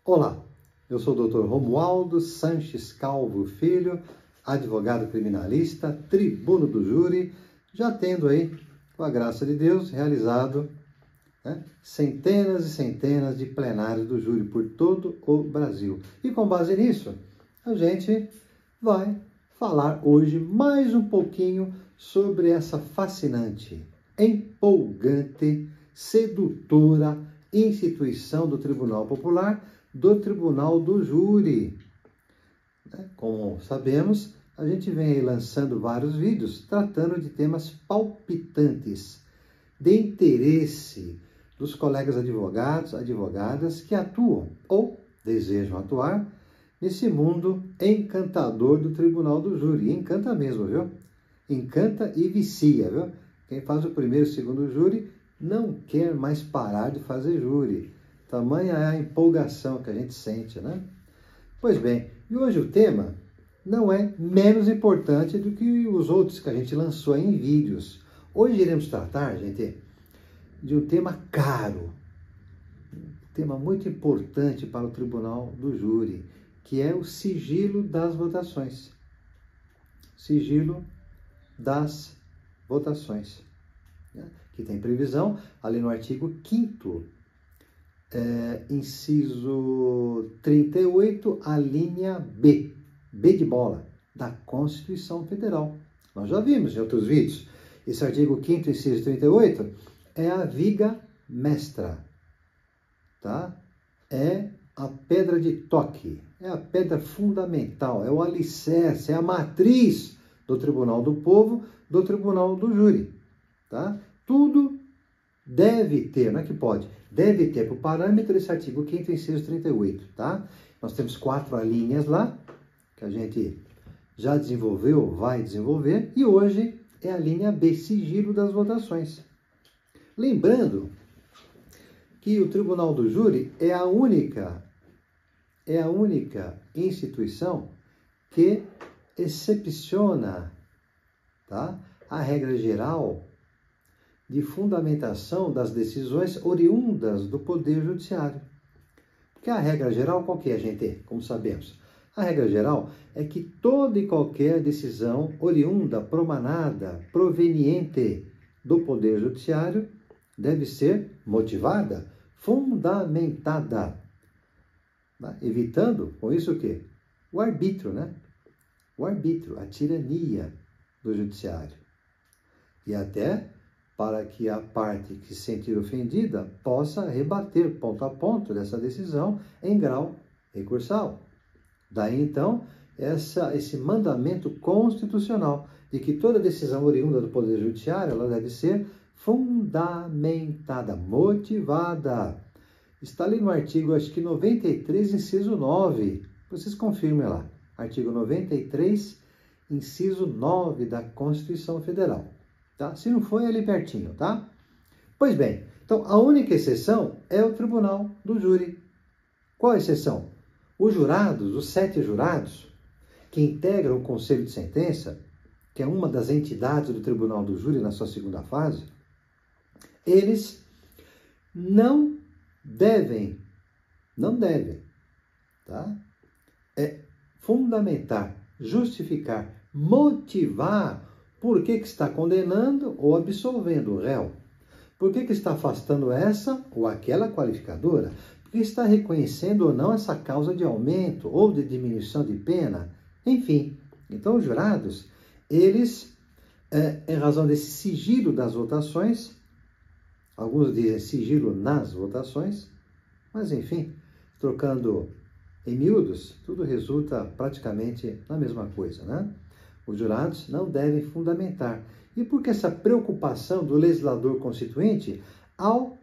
Olá, eu sou o Dr. Romualdo Sanches Calvo Filho, advogado criminalista, tribuno do júri, já tendo aí, com a graça de Deus, realizado centenas e centenas de plenários do júri por todo o Brasil. E com base nisso, a gente vai falar hoje mais um pouquinho sobre essa fascinante, empolgante, sedutora instituição do Tribunal Popular, do Tribunal do Júri. Como sabemos, a gente vem aí lançando vários vídeos tratando de temas palpitantes, de interesse dos colegas advogados, advogadas que atuam ou desejam atuar nesse mundo encantador do Tribunal do Júri. Encanta mesmo, viu? Encanta e vicia, viu? Quem faz o primeiro e o segundo júri não quer mais parar de fazer júri. Tamanha é a empolgação que a gente sente, né? Pois bem, e hoje o tema não é menos importante do que os outros que a gente lançou em vídeos. Hoje iremos tratar, gente, de um tema caro, um tema muito importante para o Tribunal do Júri, que é o sigilo das votações. Sigilo das votações, que tem previsão ali no artigo 5º, inciso 38, a linha B, B de bola, da Constituição Federal. Nós já vimos em outros vídeos. Esse artigo 5º, inciso 38, é a viga mestra, tá? É a pedra de toque, é a pedra fundamental, é o alicerce, é a matriz do Tribunal do Povo, do Tribunal do Júri, tá? Tudo deve ter, não é que pode, deve ter por parâmetro esse artigo 5º, inciso 38, tá? Nós temos 4 alíneas lá, que a gente já desenvolveu, vai desenvolver, e hoje é a linha B, sigilo das votações. Lembrando que o Tribunal do Júri é a única instituição que excepciona, tá, a regra geral de fundamentação das decisões oriundas do Poder Judiciário. Porque a regra geral, qual que é, gente? Como sabemos, a regra geral é que toda e qualquer decisão oriunda, promanada, proveniente do Poder Judiciário deve ser motivada, fundamentada, né? Evitando, com isso o quê? O arbítrio, né? O arbítrio, a tirania do Judiciário. E até para que a parte que se sentir ofendida possa rebater ponto a ponto dessa decisão em grau recursal. Daí, então, esse mandamento constitucional de que toda decisão oriunda do Poder Judiciário ela deve ser fundamentada, motivada. Está ali no artigo, acho que 93, inciso 9. Vocês confirmem lá. Artigo 93, inciso 9 da Constituição Federal. Tá? Se não for, é ali pertinho, tá? Pois bem, então a única exceção é o Tribunal do Júri. Qual a exceção? Os jurados, os 7 jurados, que integram o Conselho de Sentença, que é uma das entidades do Tribunal do Júri na sua segunda fase, eles não devem, tá? Fundamentar, justificar, motivar por que está condenando ou absolvendo o réu? Por que está afastando essa ou aquela qualificadora? Por que está reconhecendo ou não essa causa de aumento ou de diminuição de pena? Enfim, então os jurados, eles, em razão desse sigilo das votações, alguns dizem sigilo nas votações, mas enfim, trocando em miúdos, tudo resulta praticamente na mesma coisa, né? Os jurados não devem fundamentar. E por que essa preocupação do legislador constituinte ao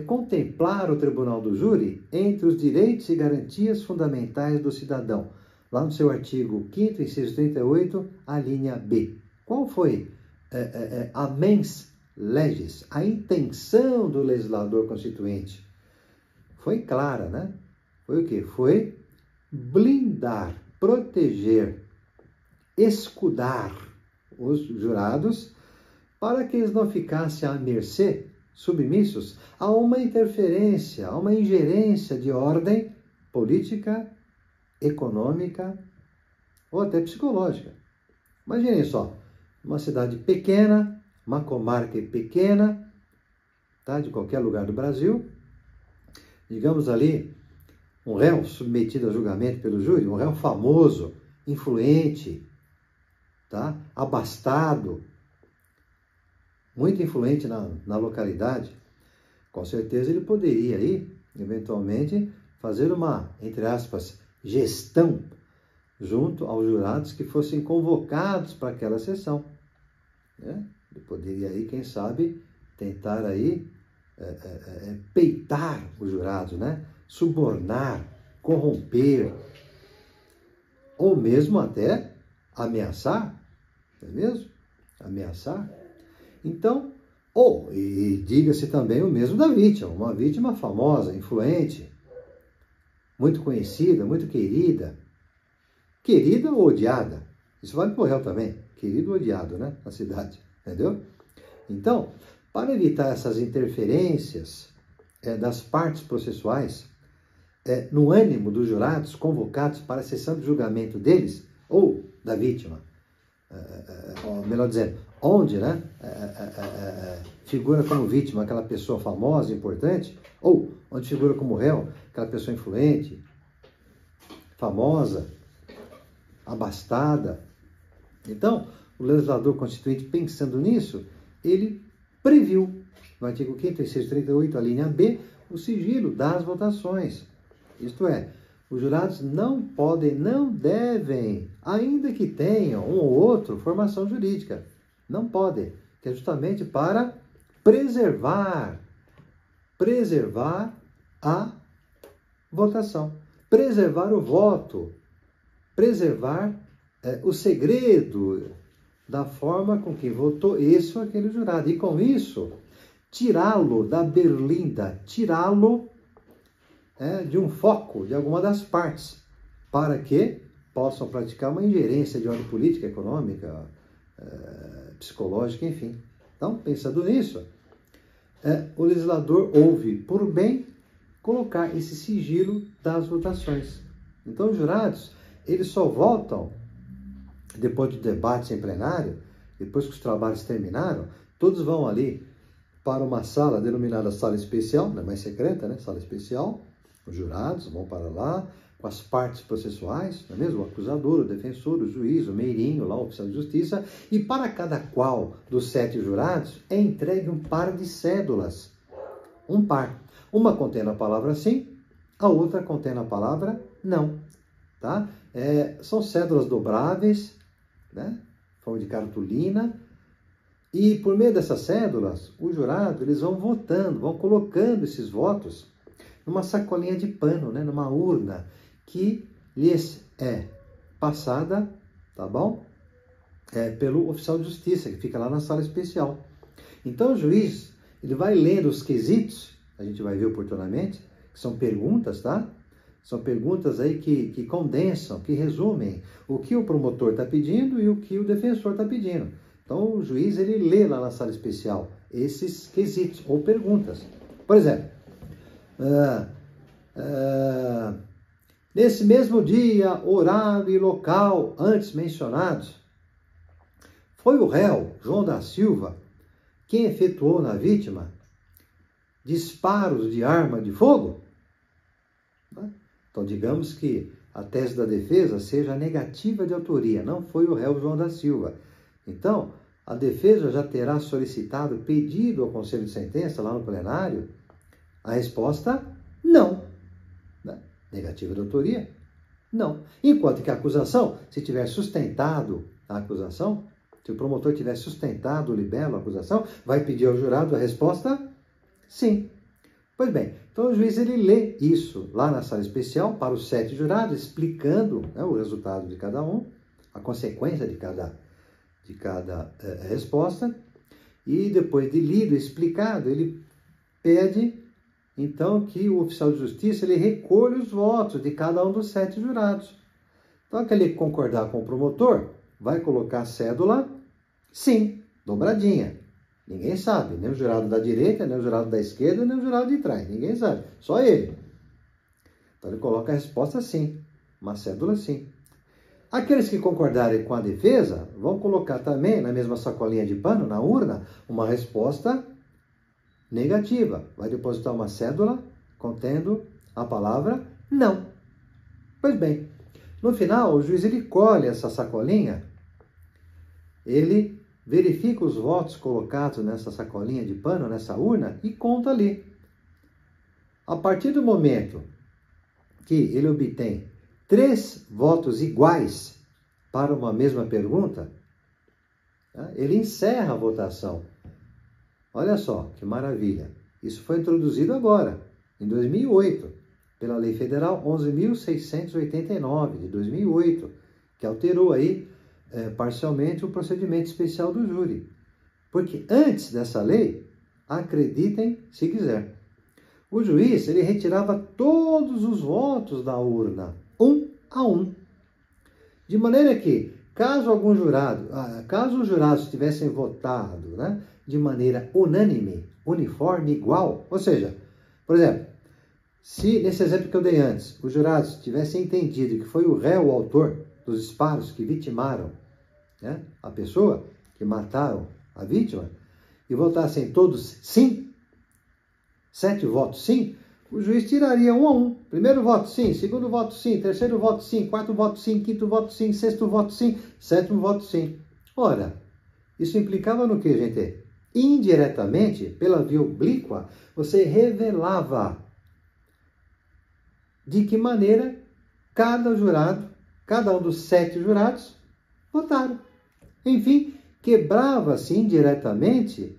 contemplar o Tribunal do Júri entre os direitos e garantias fundamentais do cidadão? Lá no seu artigo 5º, inciso 38, a linha B. Qual foi a mens legis, a intenção do legislador constituinte? Foi clara, né? Foi o quê? Foi blindar, proteger, escudar os jurados para que eles não ficassem à mercê submissos a uma interferência, a uma ingerência de ordem política, econômica ou até psicológica. Imaginem só, uma cidade pequena, uma comarca pequena, tá, de qualquer lugar do Brasil, digamos ali, um réu submetido a julgamento pelo júri, um réu famoso, influente, tá, abastado, muito influente na localidade, com certeza ele poderia aí, eventualmente, fazer uma, entre aspas, gestão junto aos jurados que fossem convocados para aquela sessão. Né? Ele poderia aí, quem sabe, tentar aí peitar os jurados, né? Subornar, corromper, ou mesmo até ameaçar, não é mesmo? Ameaçar. Então, e diga-se também o mesmo da vítima, uma vítima famosa, influente, muito conhecida, muito querida. Querida ou odiada. Isso vale para o réu também. Querido ou odiado, né? Na cidade. Entendeu? Então, para evitar essas interferências das partes processuais, no ânimo dos jurados convocados para a sessão de julgamento deles, ou da vítima, ou melhor dizendo, onde, né, figura como vítima aquela pessoa famosa, importante, ou onde figura como réu aquela pessoa influente, famosa, abastada. Então, o legislador constituinte, pensando nisso, ele previu, no artigo 5º, 6, 38, a linha B, o sigilo das votações. Isto é, os jurados não podem, não devem, ainda que tenham um ou outro formação jurídica, não podem, que é justamente para preservar a votação, preservar o voto, preservar o segredo da forma com que votou esse ou aquele jurado. E com isso, tirá-lo da berlinda, tirá-lo de um foco de alguma das partes, para que possam praticar uma ingerência de ordem política, econômica, psicológica, enfim. Então, pensando nisso, o legislador ouve por bem colocar esse sigilo das votações. Então, os jurados, eles só votam depois do debate em plenário, depois que os trabalhos terminaram, todos vão ali para uma sala denominada sala especial, não é mais secreta, né? Sala especial. Os jurados vão para lá com as partes processuais, não é mesmo? O acusador, o defensor, o juiz, o meirinho, lá, o oficial de justiça, e para cada qual dos 7 jurados é entregue um par de cédulas. Um par. Uma contém a palavra sim, a outra contém a palavra não. Tá? São cédulas dobráveis, né? Forma de cartolina, e por meio dessas cédulas, os jurados eles vão votando, vão colocando esses votos numa sacolinha de pano, né? Numa urna que lhes é passada, tá bom? Pelo oficial de justiça, que fica lá na sala especial. Então o juiz, ele vai lendo os quesitos, a gente vai ver oportunamente, que são perguntas, tá? São perguntas aí que condensam, que resumem o que o promotor está pedindo e o que o defensor está pedindo. Então, o juiz, ele lê lá na sala especial esses quesitos ou perguntas. Por exemplo, nesse mesmo dia, horário e local antes mencionados, foi o réu, João da Silva, quem efetuou na vítima disparos de arma de fogo? Então, digamos que a tese da defesa seja negativa de autoria, não foi o réu João da Silva. Então, a defesa já terá solicitado, pedido ao Conselho de Sentença, lá no plenário, a resposta, não. Negativa de autoria, não. Enquanto que a acusação, se tiver sustentado a acusação, se o promotor tiver sustentado o libelo, a acusação, vai pedir ao jurado a resposta, sim. Pois bem, então o juiz ele lê isso lá na sala especial para os 7 jurados, explicando, né, o resultado de cada um, a consequência de cada resposta, e depois de lido e explicado, ele pede, então, que o oficial de justiça ele recolha os votos de cada um dos 7 jurados. Então, aquele que concordar com o promotor, vai colocar a cédula, sim, dobradinha. Ninguém sabe, nem o jurado da direita, nem o jurado da esquerda, nem o jurado de trás. Ninguém sabe, só ele. Então ele coloca a resposta sim, uma cédula sim. Aqueles que concordarem com a defesa vão colocar também na mesma sacolinha de pano, na urna, uma resposta negativa. Vai depositar uma cédula contendo a palavra não. Pois bem, no final o juiz ele colhe essa sacolinha, ele verifica os votos colocados nessa sacolinha de pano, nessa urna, e conta ali. A partir do momento que ele obtém 3 votos iguais para uma mesma pergunta, ele encerra a votação. Olha só que maravilha. Isso foi introduzido agora, em 2008, pela Lei Federal 11.689, de 2008, que alterou aí parcialmente o procedimento especial do júri. Porque antes dessa lei, acreditem se quiser, o juiz ele retirava todos os votos da urna, 1 a 1. De maneira que, caso os jurados tivessem votado, né, de maneira unânime, uniforme, igual, ou seja, por exemplo, se nesse exemplo que eu dei antes, os jurados tivessem entendido que foi o réu o autor dos disparos que vitimaram, né, a pessoa, que mataram a vítima, e votassem todos sim, 7 votos sim, o juiz tiraria 1 a 1. Primeiro voto sim, segundo voto sim, terceiro voto sim, quarto voto sim, quinto voto sim, sexto voto sim, sétimo voto sim. Ora, isso implicava no que, gente? Indiretamente, pela via oblíqua, você revelava de que maneira cada jurado, cada um dos 7 jurados, votaram. Enfim, quebrava-se indiretamente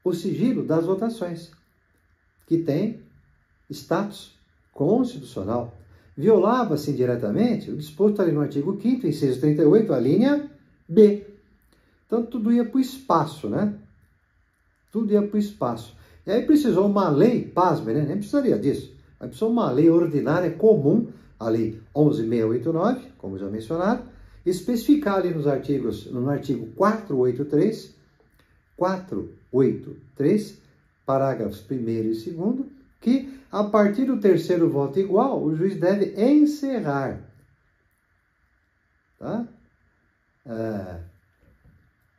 o sigilo das votações, que tem status constitucional. Violava-se indiretamente o disposto ali no artigo 5º, inciso 38, a linha B. Então, tudo ia para o espaço, né? Tudo ia para o espaço. E aí precisou uma lei, pasme, né? Nem precisaria disso. Aí precisou uma lei ordinária comum, a lei 11.689, como já mencionado, especificar ali no artigo 483, parágrafos 1º e 2º, que a partir do terceiro voto igual, o juiz deve encerrar. Tá?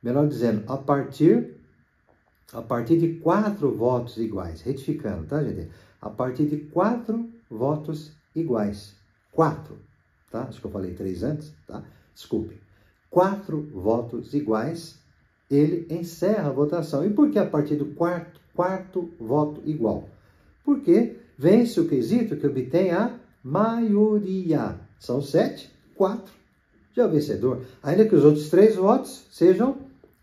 Melhor dizendo, a partir de 4 votos iguais. Retificando, tá, gente? A partir de 4 votos iguais. 4, tá? Acho que eu falei 3 antes, tá? Desculpe. 4 votos iguais, ele encerra a votação. E por que a partir do quarto voto igual? Porque vence o quesito que obtém a maioria. São 7, 4. Já é o vencedor. Ainda que os outros 3 votos sejam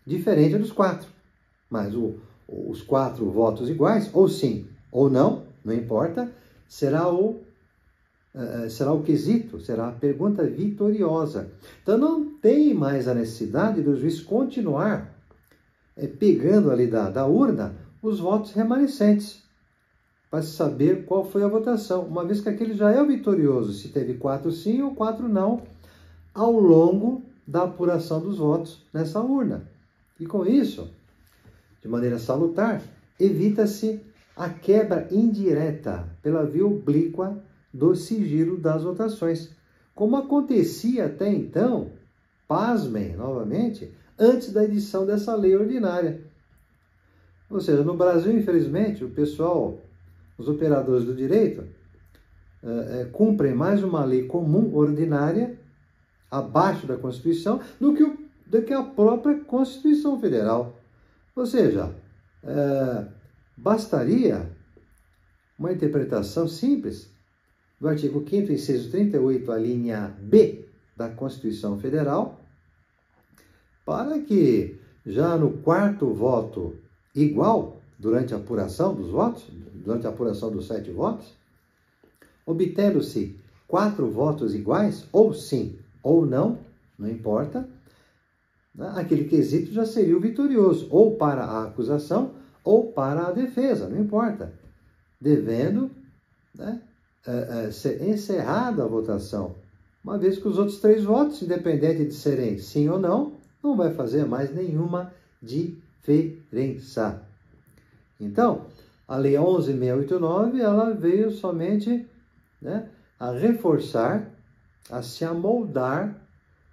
diferentes dos 4. Mas os 4 votos iguais, ou sim ou não, não importa, será o quesito, será a pergunta vitoriosa. Então não tem mais a necessidade do juiz continuar pegando ali da urna os votos remanescentes, para saber qual foi a votação, uma vez que aquele já é o vitorioso, se teve 4 sim ou 4 não, ao longo da apuração dos votos nessa urna. E com isso, de maneira salutar, evita-se a quebra indireta pela via oblíqua do sigilo das votações, como acontecia até então, pasmem novamente, antes da edição dessa lei ordinária. Ou seja, no Brasil, infelizmente, o pessoal, os operadores do direito, cumprem mais uma lei comum ordinária, abaixo da Constituição, do que a própria Constituição Federal. Ou seja, bastaria uma interpretação simples do artigo 5º, inciso 38, a linha B da Constituição Federal, para que já no 4º voto igual, durante a apuração dos votos, durante a apuração dos 7 votos, obtendo-se 4 votos iguais, ou sim ou não, não importa, né, aquele quesito já seria o vitorioso, ou para a acusação, ou para a defesa, não importa, devendo, né, ser encerrada a votação, uma vez que os outros 3 votos, independente de serem sim ou não, não vai fazer mais nenhuma diferença. Então, a Lei 11.689, ela veio somente, né, a reforçar, a se amoldar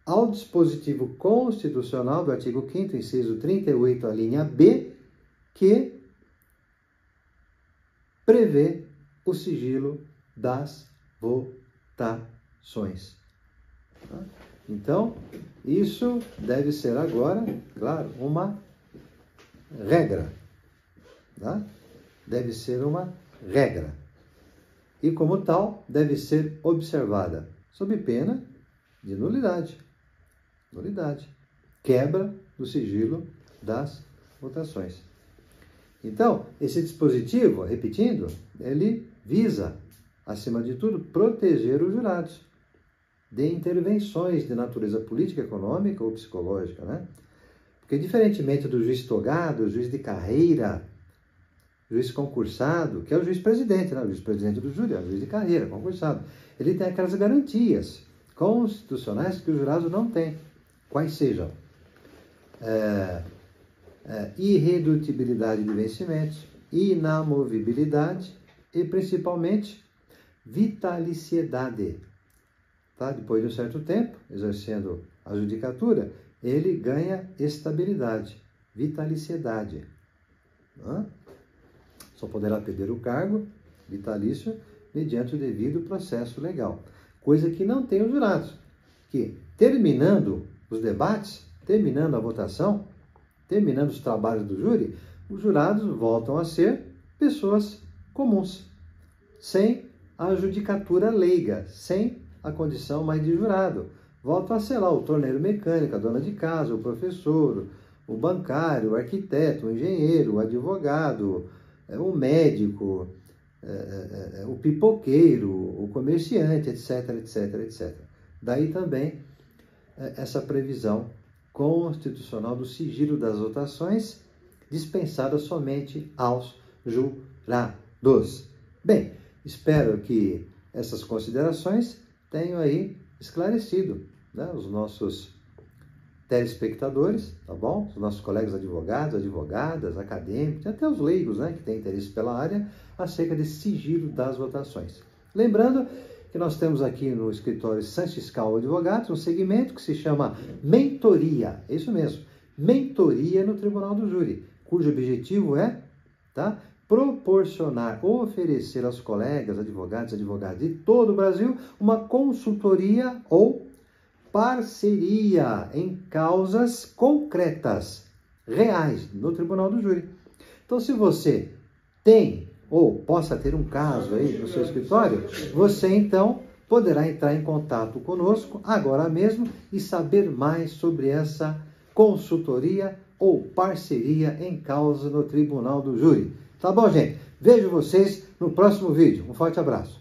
ao dispositivo constitucional do artigo 5º, inciso 38, a linha B, que prevê o sigilo das votações. Então, isso deve ser agora, claro, uma regra. Tá? Deve ser uma regra. E, como tal, deve ser observada, sob pena de nulidade. Nulidade. Quebra do sigilo das votações. Então, esse dispositivo, repetindo, ele visa, acima de tudo, proteger os jurados de intervenções de natureza política, econômica ou psicológica, né? Porque, diferentemente do juiz togado, juiz de carreira, juiz concursado, que é o juiz presidente, né? O juiz presidente do júri, é o juiz de carreira, concursado, ele tem aquelas garantias constitucionais que os jurados não têm. Quais sejam? Irredutibilidade de vencimentos, inamovibilidade e, principalmente, vitaliciedade. Tá? Depois de um certo tempo, exercendo a judicatura, ele ganha estabilidade, vitaliciedade. Só poderá perder o cargo vitalício mediante o devido processo legal. Coisa que não tem os jurados, que, terminando os debates, terminando a votação, terminando os trabalhos do júri, os jurados voltam a ser pessoas comuns, sem a judicatura leiga, sem a condição mais de jurado. Voltam a ser lá o torneiro mecânico, a dona de casa, o professor, o bancário, o arquiteto, o engenheiro, o advogado, o médico, o pipoqueiro, o comerciante, etc, etc, etc. Daí também essa previsão constitucional do sigilo das votações, dispensada somente aos jurados. Bem, espero que essas considerações tenham aí esclarecido, né, os nossos telespectadores, tá bom? Os nossos colegas advogados, advogadas, acadêmicos, até os leigos, né, que têm interesse pela área, acerca desse sigilo das votações. Lembrando que nós temos aqui no escritório Sanches Calvo Advogados um segmento que se chama mentoria, é isso mesmo, mentoria no Tribunal do Júri, cujo objetivo é, tá, proporcionar, oferecer aos colegas, advogados de todo o Brasil, uma consultoria ou parceria em causas concretas, reais, no Tribunal do Júri. Então, se você tem ou possa ter um caso aí no seu escritório, você então poderá entrar em contato conosco agora mesmo e saber mais sobre essa consultoria ou parceria em causa no Tribunal do Júri. Tá bom, gente? Vejo vocês no próximo vídeo. Um forte abraço.